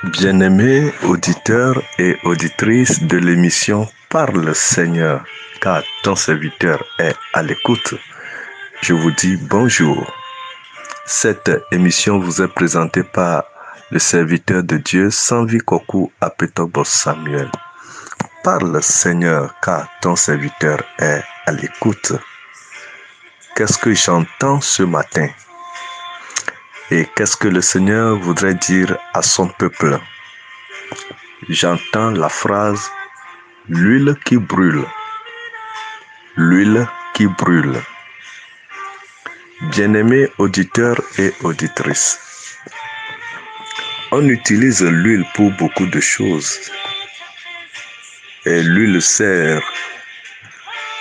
Bien-aimés auditeurs et auditrices de l'émission Parle Seigneur, car ton serviteur est à l'écoute, je vous dis bonjour. Cette émission vous est présentée par le serviteur de Dieu Sanvi Kokou Apetobo Samuel. Parle Seigneur, car ton serviteur est à l'écoute. Qu'est-ce que j'entends ce matin? Et qu'est-ce que le Seigneur voudrait dire à son peuple? J'entends la phrase « l'huile qui brûle ». L'huile qui brûle. Bien-aimés auditeurs et auditrices, on utilise l'huile pour beaucoup de choses. Et l'huile sert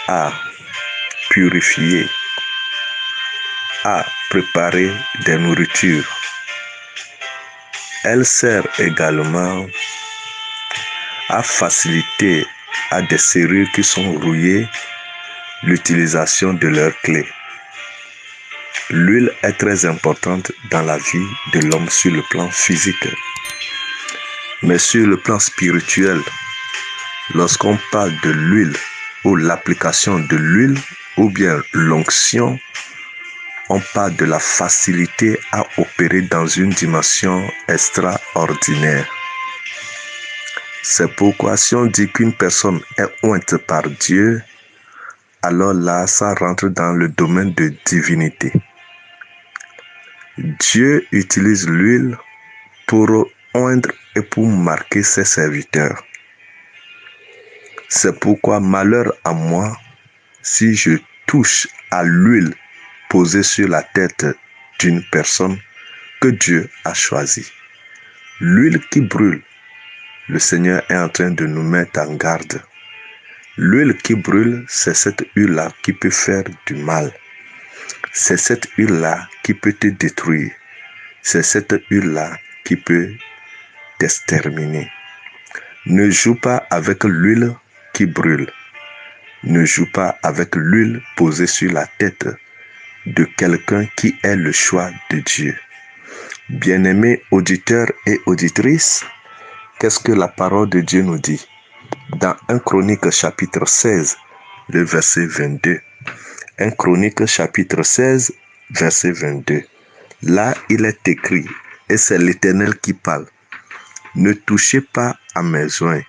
à purifier, à préparer des nourritures. Elle sert également à faciliter à des serrures qui sont rouillées l'utilisation de leurs clés. L'huile est très importante dans la vie de l'homme sur le plan physique. Mais sur le plan spirituel, lorsqu'on parle de l'huile ou l'application de l'huile ou bien l'onction, on parle de la facilité à opérer dans une dimension extraordinaire. C'est pourquoi si on dit qu'une personne est ointe par Dieu, alors là, ça rentre dans le domaine de divinité. Dieu utilise l'huile pour oindre et pour marquer ses serviteurs. C'est pourquoi malheur à moi si je touche à l'huile posée sur la tête d'une personne que Dieu a choisie. L'huile qui brûle, le Seigneur est en train de nous mettre en garde. L'huile qui brûle, c'est cette huile-là qui peut faire du mal. C'est cette huile-là qui peut te détruire. C'est cette huile-là qui peut t'exterminer. Ne joue pas avec l'huile qui brûle. Ne joue pas avec l'huile posée sur la tête de quelqu'un qui est le choix de Dieu. Bien-aimés auditeurs et auditrices, qu'est-ce que la parole de Dieu nous dit? Dans 1 Chronique chapitre 16, le verset 22. 1 Chronique chapitre 16, verset 22. Là, il est écrit, et c'est l'Éternel qui parle. Ne touchez pas à mes oints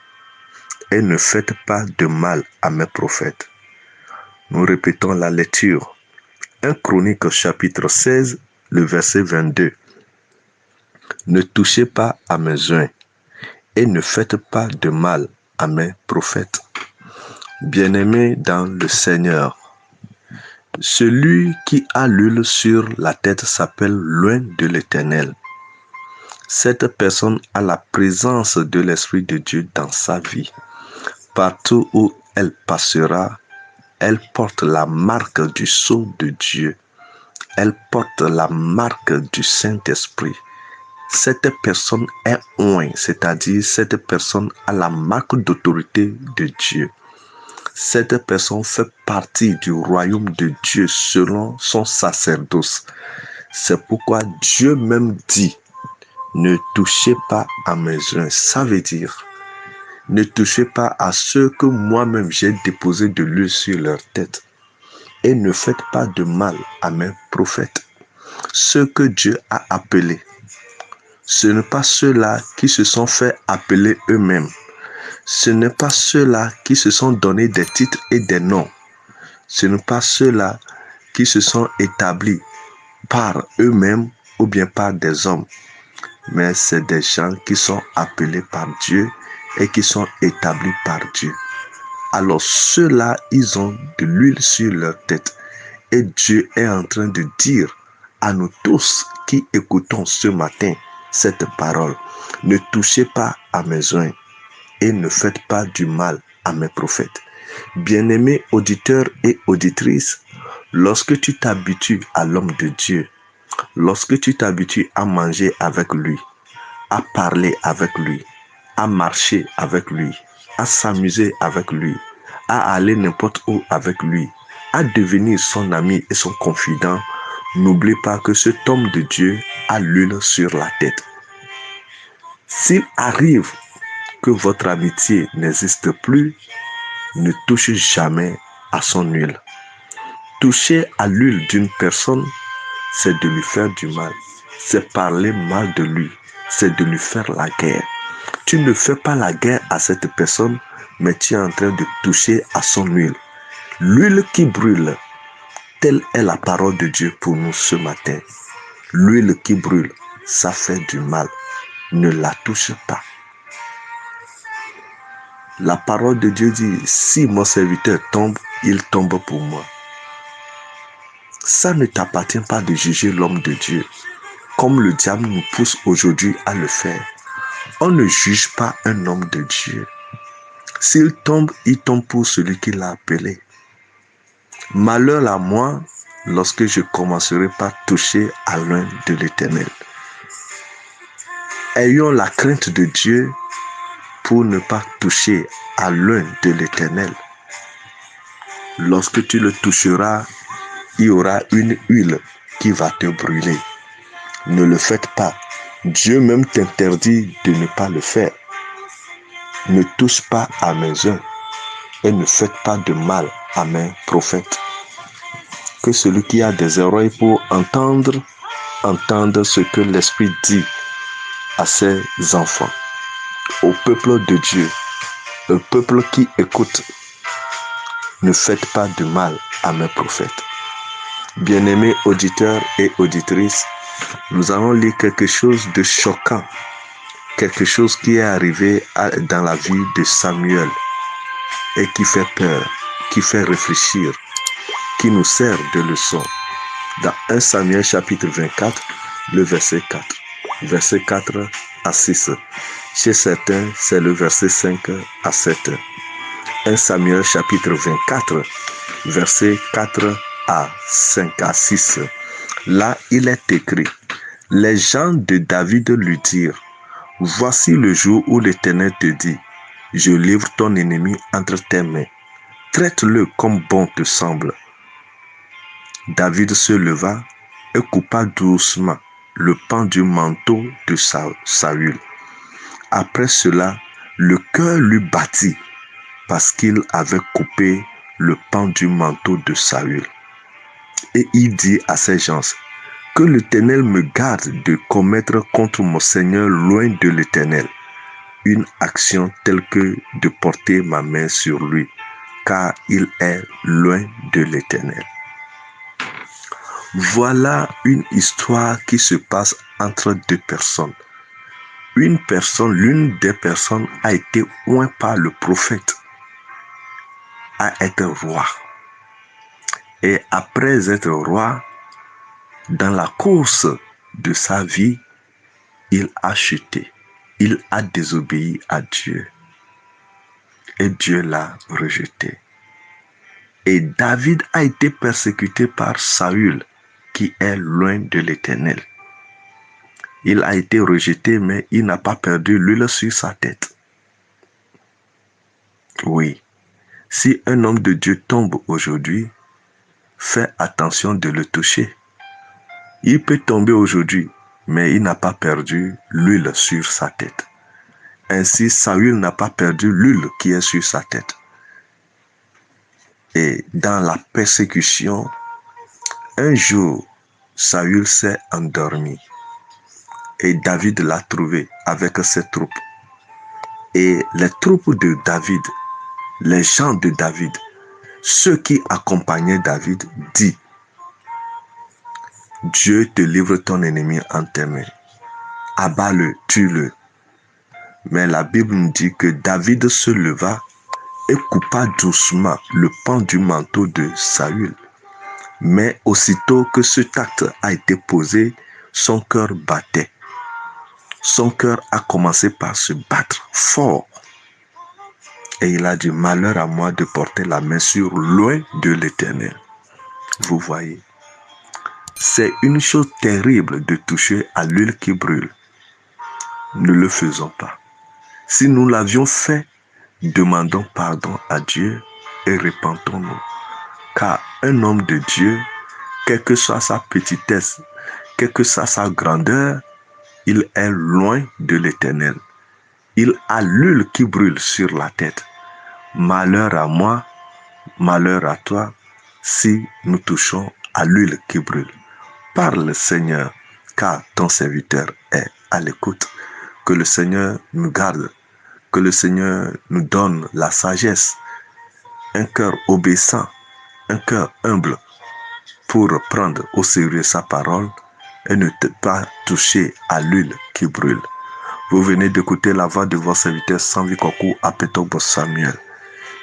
et ne faites pas de mal à mes prophètes. Nous répétons la lecture. 1 Chronique chapitre 16, le verset 22. Ne touchez pas à mes oints et ne faites pas de mal à mes prophètes. Bien-aimés dans le Seigneur, celui qui a l'huile sur la tête s'appelle l'oint de l'Éternel. Cette personne a la présence de l'Esprit de Dieu dans sa vie. Partout où elle passera, elle porte la marque du sceau de Dieu. Elle porte la marque du Saint-Esprit. Cette personne est oint, c'est-à-dire cette personne a la marque d'autorité de Dieu. Cette personne fait partie du royaume de Dieu selon son sacerdoce. C'est pourquoi Dieu même dit, ne touchez pas à mes oints. Ça veut dire, ne touchez pas à ceux que moi-même j'ai déposé de l'huile sur leur tête. Et ne faites pas de mal à mes prophètes. Ceux que Dieu a appelés, ce n'est pas ceux-là qui se sont fait appeler eux-mêmes. Ce n'est pas ceux-là qui se sont donné des titres et des noms. Ce n'est pas ceux-là qui se sont établis par eux-mêmes ou bien par des hommes. Mais c'est des gens qui sont appelés par Dieu et qui sont établis par Dieu. Alors ceux-là, ils ont de l'huile sur leur tête. Et Dieu est en train de dire à nous tous qui écoutons ce matin cette parole, ne touchez pas à mes oints et ne faites pas du mal à mes prophètes. Bien-aimés auditeurs et auditrices, lorsque tu t'habitues à l'homme de Dieu, lorsque tu t'habitues à manger avec lui, à parler avec lui, à marcher avec lui, à s'amuser avec lui, à aller n'importe où avec lui, à devenir son ami et son confident, n'oublie pas que cet homme de Dieu a l'huile sur la tête. S'il arrive que votre amitié n'existe plus, ne touchez jamais à son huile. Toucher à l'huile d'une personne, c'est de lui faire du mal. C'est parler mal de lui. C'est de lui faire la guerre. Tu ne fais pas la guerre à cette personne, mais tu es en train de toucher à son huile. L'huile qui brûle, telle est la parole de Dieu pour nous ce matin. L'huile qui brûle, ça fait du mal. Ne la touche pas. La parole de Dieu dit, si mon serviteur tombe, il tombe pour moi. Ça ne t'appartient pas de juger l'homme de Dieu, comme le diable nous pousse aujourd'hui à le faire. On ne juge pas un homme de Dieu. S'il tombe, il tombe pour celui qui l'a appelé. Malheur à moi lorsque je commencerai par toucher à l'un de l'Éternel. Ayons la crainte de Dieu pour ne pas toucher à l'un de l'Éternel. Lorsque tu le toucheras, il y aura une huile qui va te brûler. Ne le faites pas. Dieu même t'interdit de ne pas le faire. Ne touche pas à mes œuvres et ne faites pas de mal à mes prophètes. Que celui qui a des oreilles pour entendre, entende ce que l'Esprit dit à ses enfants. Au peuple de Dieu, le peuple qui écoute, ne faites pas de mal à mes prophètes. Bien-aimés auditeurs et auditrices, nous allons lire quelque chose de choquant, quelque chose qui est arrivé dans la vie de Samuel et qui fait peur, qui fait réfléchir, qui nous sert de leçon. Dans 1 Samuel chapitre 24, le verset 4. Verset 4 à 6. Chez certains, c'est le verset 5 à 7. 1 Samuel chapitre 24, verset 4 à 5 à 6. Là, il est écrit, les gens de David lui dirent, voici le jour où l'Éternel te dit, je livre ton ennemi entre tes mains. Traite-le comme bon te semble. David se leva et coupa doucement le pan du manteau de Saül. Après cela, le cœur lui battit parce qu'il avait coupé le pan du manteau de Saül. Et il dit à ses gens, que l'Éternel me garde de commettre contre mon Seigneur loin de l'Éternel une action telle que de porter ma main sur lui, car il est loin de l'Éternel. Voilà une histoire qui se passe entre deux personnes. L'une des personnes a été oint par le prophète à être roi. Et après être roi, dans la course de sa vie, il a chuté. Il a désobéi à Dieu. Et Dieu l'a rejeté. Et David a été persécuté par Saül, qui est loin de l'Éternel. Il a été rejeté, mais il n'a pas perdu l'huile sur sa tête. Oui, si un homme de Dieu tombe aujourd'hui, fais attention de le toucher. Il peut tomber aujourd'hui, mais il n'a pas perdu l'huile sur sa tête. Ainsi, Saül n'a pas perdu l'huile qui est sur sa tête. Et dans la persécution, un jour, Saül s'est endormi. Et David l'a trouvé avec ses troupes. Et les troupes de David, les gens de David, ceux qui accompagnaient David, dit, Dieu te livre ton ennemi en tes mains. Abat-le, tue-le. Mais la Bible nous dit que David se leva et coupa doucement le pan du manteau de Saül. Mais aussitôt que cet acte a été posé, son cœur battait. Son cœur a commencé par se battre fort. Et il a dit, malheur à moi de porter la main sur loin de l'Éternel. Vous voyez, c'est une chose terrible de toucher à l'huile qui brûle. Ne le faisons pas. Si nous l'avions fait, demandons pardon à Dieu et repentons-nous. Car un homme de Dieu, quelle que soit sa petitesse, quelle que soit sa grandeur, il est loin de l'Éternel. il a l'huile qui brûle sur la tête. Malheur à moi, malheur à toi, si nous touchons à l'huile qui brûle. Parle, Seigneur, car ton serviteur est à l'écoute. Que le Seigneur nous garde, que le Seigneur nous donne la sagesse, un cœur obéissant, un cœur humble pour prendre au sérieux sa parole et ne pas toucher à l'huile qui brûle. Vous venez d'écouter la voix de votre serviteur Samvi Kokou Apetobo Samuel.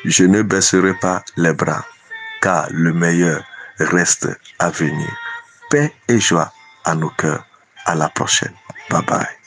Je ne baisserai pas les bras, car le meilleur reste à venir. Paix et joie à nos cœurs. À la prochaine. Bye bye.